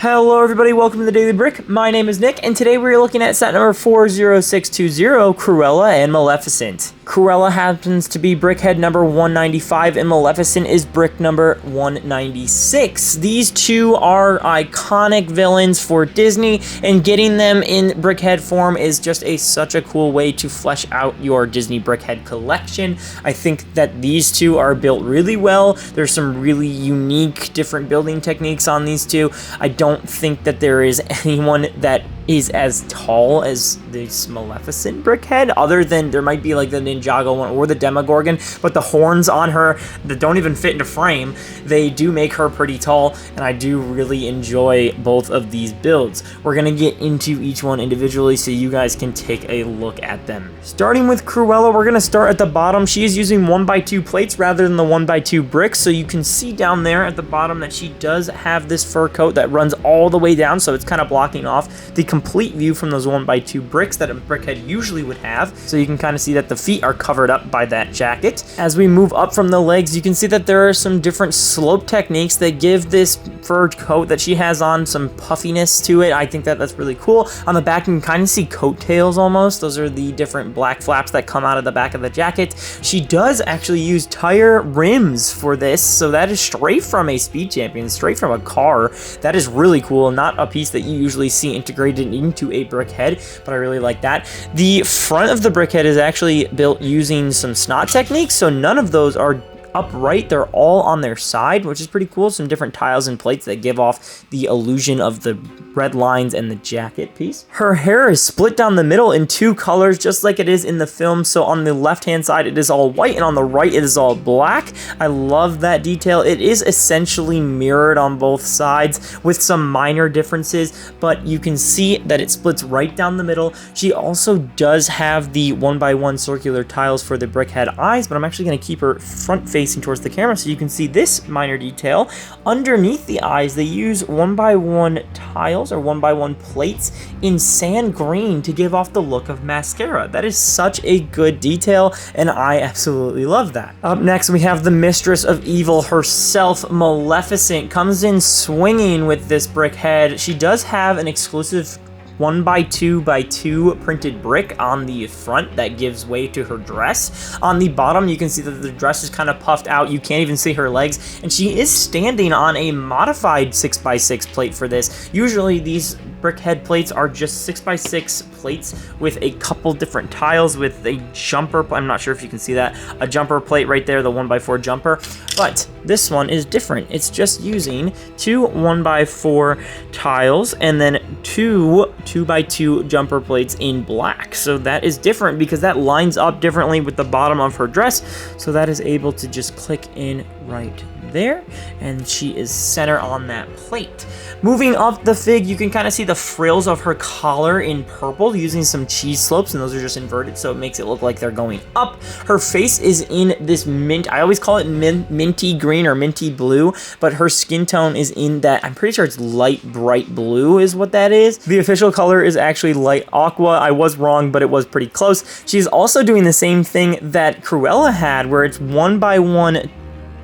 Hello everybody, welcome to the Daily Brick. My name is Nick, and today we're looking at set number 40620, Cruella and Maleficent. Cruella happens to be brickhead number 195, and Maleficent is brick number 196. These two are iconic villains for Disney, and getting them in brickhead form is just such a cool way to flesh out your Disney brickhead collection. I think that these two are built really well. There's some really unique, different building techniques on these two. I don't think that there is anyone that is as tall as this Maleficent brickhead, other than there might be like the Ninjago one or the Demogorgon, but the horns on her that don't even fit into frame, they do make her pretty tall, and I do really enjoy both of these builds. We're gonna get into each one individually so you guys can take a look at them. Starting with Cruella, we're gonna start at the bottom. She is using 1x2 plates rather than the 1x2 bricks, so you can see down there at the bottom that she does have this fur coat that runs all the way down, so it's kind of blocking off the complete view from those 1x2 bricks that a brickhead usually would have. So you can kind of see that the feet are covered up by that jacket. As we move up from the legs, you can see that there are some different slope techniques that give this fur coat that she has on some puffiness to it. I think that that's really cool. On the back, you can kind of see coattails almost. Those are the different black flaps that come out of the back of the jacket. She does actually use tire rims for this, so that is straight from a Speed Champion, straight from a car. That is really cool. Not a piece that you usually see integrated into a brickhead, but I really like that. The front of the brickhead is actually built using some snot techniques, so none of those are upright. They're all on their side, which is pretty cool. Some different tiles and plates that give off the illusion of the red lines and the jacket piece. Her hair is split down the middle in two colors, just like it is in the film. So on the left hand side it is all white, and on the right it is all black. I love that detail. It is essentially mirrored on both sides with some minor differences, but you can see that it splits right down the middle. She also does have the 1x1 circular tiles for the brickhead eyes, but I'm actually going to keep her front facing towards the camera so you can see this minor detail. Underneath the eyes, they use 1x1 tiles or 1x1 plates in sand green to give off the look of mascara. That is such a good detail, and I absolutely love that. Up next, we have the Mistress of Evil herself, Maleficent, comes in swinging with this brick head. She does have an exclusive 1x2x2 printed brick on the front that gives way to her dress. On the bottom, you can see that the dress is kind of puffed out. You can't even see her legs, and she is standing on a modified 6x6 plate for this. Usually these brickhead plates are just 6x6 plates with a couple different tiles with a jumper. I'm not sure if you can see that, a jumper plate right there, the 1x4 jumper, but this one is different. It's just using two 1x4 tiles and then two 2x2 jumper plates in black. So that is different because that lines up differently with the bottom of her dress, so that is able to just click in right there, and she is center on that plate. Moving up the fig, you can kind of see the frills of her collar in purple using some cheese slopes, and those are just inverted, so it makes it look like they're going up. Her face is in this mint, I always call it minty green or minty blue, but her skin tone is in that, I'm pretty sure it's light bright blue is what that is. The official color is actually light aqua. I was wrong, but it was pretty close. She's also doing the same thing that Cruella had, where it's 1x1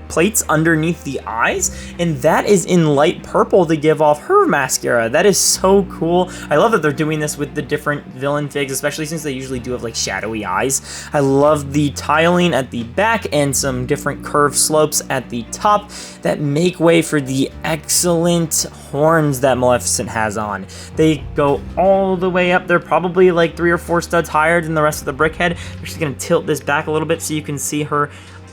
plates underneath the eyes, and that is in light purple to give off her mascara. That is so cool. I love that they're doing this with the different villain figs, especially since they usually do have like shadowy eyes. I love the tiling at the back and some different curved slopes at the top that make way for the excellent horns that Maleficent has on. They go all the way up. They're probably like 3 or 4 studs higher than the rest of the brickhead. I'm just gonna tilt this back a little bit so you can see her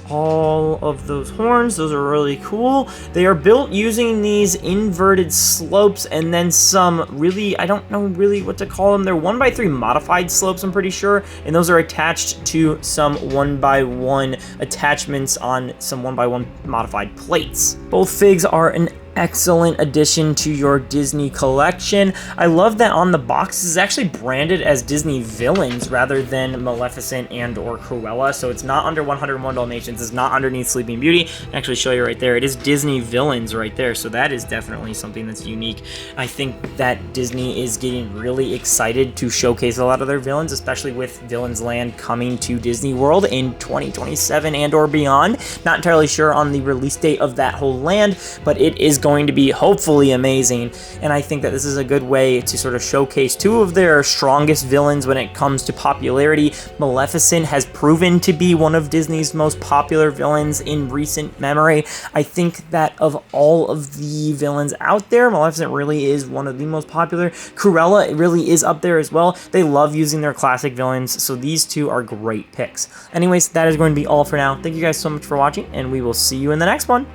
all of those horns. Those are really cool. They are built using these inverted slopes and then some really, I don't know really what to call them. They're 1x3 modified slopes, I'm pretty sure, and those are attached to some 1x1 attachments on some 1x1 modified plates. Both figs are an excellent addition to your Disney collection. I love that on the box this is actually branded as Disney villains rather than Maleficent and or Cruella, so it's not under 101 Dalmatians, it's not underneath Sleeping Beauty. I can actually show you right there, it is Disney villains right there, so that is definitely something that's unique. I think that Disney is getting really excited to showcase a lot of their villains, especially with Villains Land coming to Disney World in 2027 and or beyond. Not entirely sure on the release date of that whole land, but it is going to be hopefully amazing, and I think that this is a good way to sort of showcase two of their strongest villains when it comes to popularity. Maleficent has proven to be one of Disney's most popular villains in recent memory. I think that of all of the villains out there, Maleficent really is one of the most popular. Cruella really is up there as well. They love using their classic villains, so these two are great picks. Anyways, that is going to be all for now. Thank you guys so much for watching, and we will see you in the next one.